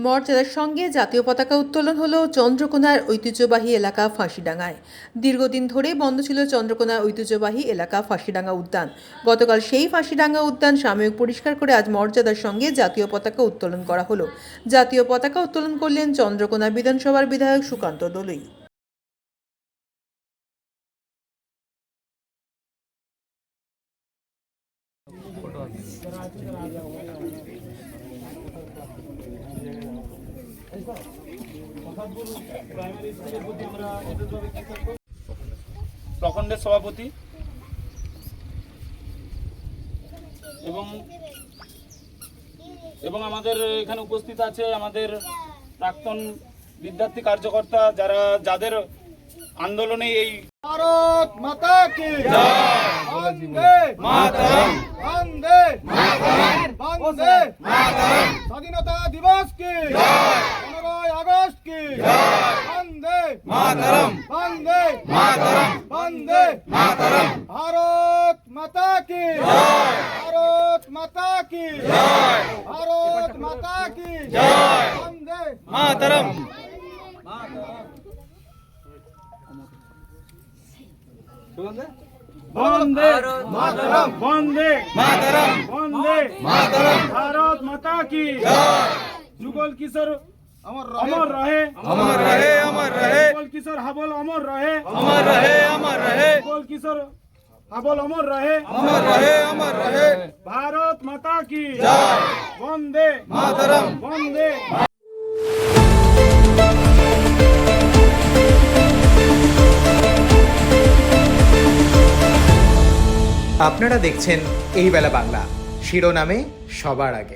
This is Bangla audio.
মর্যাদার সঙ্গে জাতীয় পতাকা উত্তোলন হলো চন্দ্রকোনার ঐতিহ্যবাহী এলাকা ফাঁসিডাঙ্গায়। দীর্ঘদিন ধরে বন্ধ ছিল চন্দ্রকোনার ঐতিহ্যবাহী এলাকা ফাঁসিডাঙ্গা উদ্যান। গতকাল সেই ফাঁসিডাঙ্গা উদ্যান সাময়িক পরিষ্কার করে আজ মর্যাদার সঙ্গে জাতীয় পতাকা উত্তোলন করা হলো। জাতীয় পতাকা উত্তোলন করলেন চন্দ্রকোনা বিধানসভার বিধায়ক সুকান্ত দলুই। প্রখণ্ডের সভাপতি এবং আমাদের এখানে উপস্থিত আছে আমাদের প্রাক্তন বিদ্যার্থী কার্যকর্তা যাদের আন্দোলনে এই ভারত মাতা কি বন্দে মাতরম, বন্দে মাতরম, বন্দে মাতরম। স্বাধীনতা দিবস কি 15 আগস্ট কি বন্দে মাতরম, বন্দে মাতরম, বন্দে মাতরম। ভারত মাতা কি ভারত মাতা কি ভারত মাতা কি বন্দে মাতরম। বন্দে মাতরম, বন্দে মাতরম, বন্দে মাতরম। ভারত মাতা কি যুগল কিশোর অমর রহে, অমর রহে, অমর রহে। যুগল কিশোর হাবল অমর রহে, অমর রহে, অমর রহে। যুগল কিশোর হাবল অমর রহে, অমর রহে, অমর রহে। ভারত মাতা কি জয়, বন্দে মাতরম, বন্দে। আপনারা দেখছেন এই বেলা বাংলা, শিরোনামে সবার আগে।